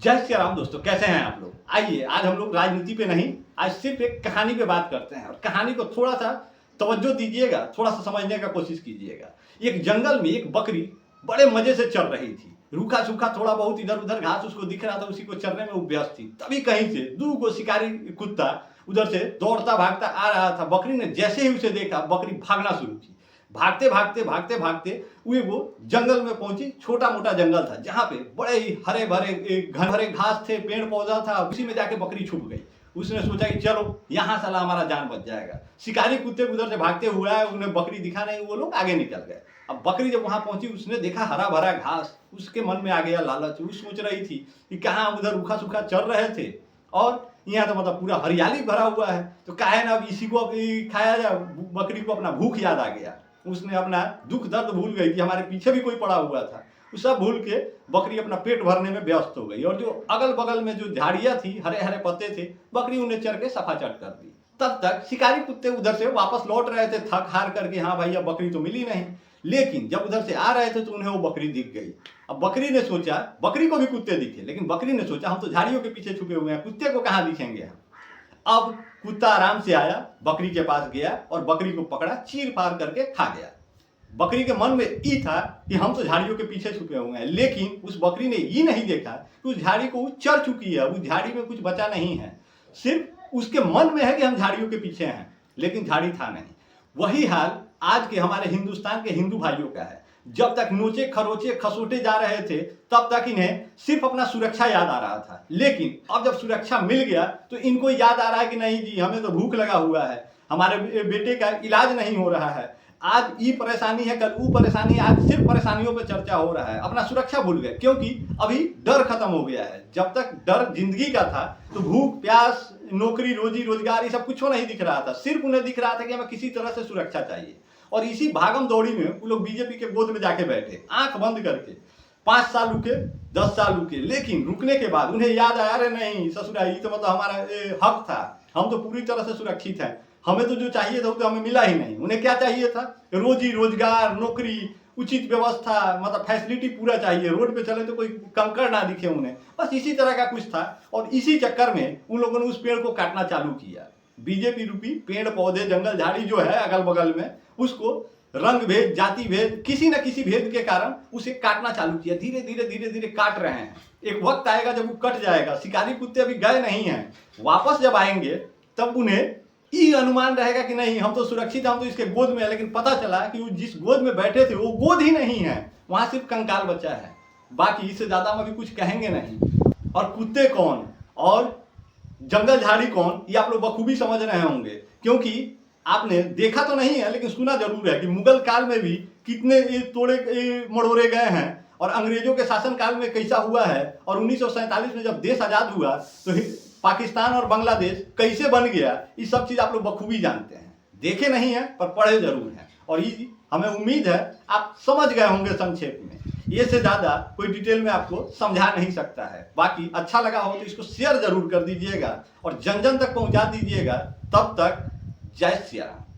जय श्री राम दोस्तों, कैसे हैं आप लोग। आइए आज हम लोग राजनीति पे नहीं, आज सिर्फ एक कहानी पे बात करते हैं और कहानी को थोड़ा सा तवज्जो दीजिएगा, थोड़ा सा समझने का कोशिश कीजिएगा। एक जंगल में एक बकरी बड़े मजे से चल रही थी। रूखा सूखा थोड़ा बहुत इधर उधर घास उसको दिख रहा था, उसी को चरने में वो व्यस्त थी। तभी कहीं से दू को शिकारी कुत्ता उधर से दौड़ता भागता आ रहा था। बकरी ने जैसे ही उसे देखा, बकरी भागना शुरू की। भागते भागते भागते भागते वो जंगल में पहुंची। छोटा मोटा जंगल था जहाँ पे बड़े ही हरे भरे घने घास थे, पेड़ पौधा था। उसी में जाके बकरी छुप गई। उसने सोचा कि चलो यहाँ साला हमारा जान बच जाएगा। शिकारी कुत्ते उधर से भागते हुआ उन्हें बकरी दिखा नहीं, वो लोग आगे निकल गए। अब बकरी जब वहां पहुंची, उसने देखा हरा भरा घास। उसके मन में आ गया लालच। वो सोच रही थी कि कहाँ उधर रूखा सूखा चल रहे थे और यहाँ तो मतलब पूरा हरियाली भरा हुआ है, तो काहे ना अब इसी को खाया जाए। बकरी को अपना भूख याद आ गया। उसने अपना दुख दर्द भूल गई कि हमारे पीछे भी कोई पड़ा हुआ था। वो सब भूल के बकरी अपना पेट भरने में व्यस्त हो गई। और जो अगल बगल में जो झाड़ियां थी, हरे हरे पत्ते थे, बकरी उन्हें चर के सफा चट कर दी। तब तक शिकारी कुत्ते उधर से वापस लौट रहे थे थक हार करके। हाँ भाई, अब बकरी तो मिली नहीं। लेकिन जब उधर से आ रहे थे तो उन्हें वो बकरी दिख गई। अब बकरी ने सोचा, बकरी को भी कुत्ते दिखे, लेकिन बकरी ने सोचा हम तो झाड़ियों के पीछे छुपे हुए हैं, कुत्ते को कहाँ दिखेंगे हम। अब कुत्ता आराम से आया, बकरी के पास गया और बकरी को पकड़ा, चीर फाड़ करके खा गया। बकरी के मन में ये था कि हम तो झाड़ियों के पीछे छुपे हुए हैं, लेकिन उस बकरी ने ये नहीं देखा कि उस झाड़ी को चर चुकी है। उस झाड़ी में कुछ बचा नहीं है। सिर्फ उसके मन में है कि हम झाड़ियों के पीछे हैं, लेकिन झाड़ी था नहीं। वही हाल आज के हमारे हिंदुस्तान के हिंदू भाइयों का है। जब तक नोचे खरोचे खसोटे जा रहे थे, तब तक इन्हें सिर्फ अपना सुरक्षा याद आ रहा था। लेकिन अब जब सुरक्षा मिल गया तो इनको याद आ रहा है कि नहीं जी, हमें तो भूख लगा हुआ है, हमारे बेटे का इलाज नहीं हो रहा है, आज ये परेशानी है, कल वो परेशानी है। आज सिर्फ परेशानियों पर चर्चा हो रहा है, अपना सुरक्षा भूल गए। क्योंकि अभी डर खत्म हो गया है। जब तक डर जिंदगी का था तो भूख प्यास, नौकरी रोजी रोजगार, ये सब कुछ नहीं दिख रहा था। सिर्फ उन्हें दिख रहा था कि हमें किसी तरह से सुरक्षा चाहिए। और इसी भागम दौड़ी में वो लोग बीजेपी के गोद में जाके बैठे, आंख बंद करके। 5 साल रुके, 10 साल रुके, लेकिन रुकने के बाद उन्हें याद आया, अरे नहीं ससुरा, ये तो मतलब हमारा हक था, हम तो पूरी तरह से सुरक्षित हैं, हमें तो जो चाहिए था वो तो हमें मिला ही नहीं। उन्हें क्या चाहिए था? रोजी रोजगार, नौकरी, उचित व्यवस्था, मतलब फैसिलिटी पूरा चाहिए। रोड पे चले तो कोई कंकड़ ना दिखे उन्हें, बस इसी तरह का कुछ था। और इसी चक्कर में उन लोगों ने उस पेड़ को काटना चालू किया। बीजेपी रूपी पेड़ पौधे जंगल झाड़ी जो है अगल बगल में, उसको रंग भेद, जाति भेद, किसी न किसी भेद के कारण उसे काटना चालू किया। धीरे धीरे धीरे धीरे काट रहे हैं। एक वक्त आएगा जब वो कट जाएगा। शिकारी कुत्ते अभी गए नहीं हैं, वापस जब आएंगे तब उन्हें ये अनुमान रहेगा कि नहीं, हम तो सुरक्षित हैं, हम तो इसके गोद में है। लेकिन पता चला कि वो जिस गोद में बैठे थे वो गोद ही नहीं है, वहां सिर्फ कंकाल बचा है। बाकी इससे ज्यादा हम अभी कुछ कहेंगे नहीं। और कुत्ते कौन और जंगल झाड़ी कौन, ये आप लोग बखूबी समझ रहे होंगे। क्योंकि आपने देखा तो नहीं है, लेकिन सुना जरूर है कि मुगल काल में भी कितने तोड़े मड़ोड़े गए हैं, और अंग्रेजों के शासन काल में कैसा हुआ है। और 1947 में जब देश आजाद हुआ तो पाकिस्तान और बांग्लादेश कैसे बन गया, ये सब चीज आप लोग बखूबी जानते हैं। देखे नहीं है पर पढ़े जरूर हैं। और ये हमें उम्मीद है आप समझ गए होंगे संक्षेप में। ये से ज्यादा कोई डिटेल में आपको समझा नहीं सकता है। बाकी अच्छा लगा हो तो इसको शेयर जरूर कर दीजिएगा और जन जन तक पहुंचा दीजिएगा। तब तक जय श्री राम।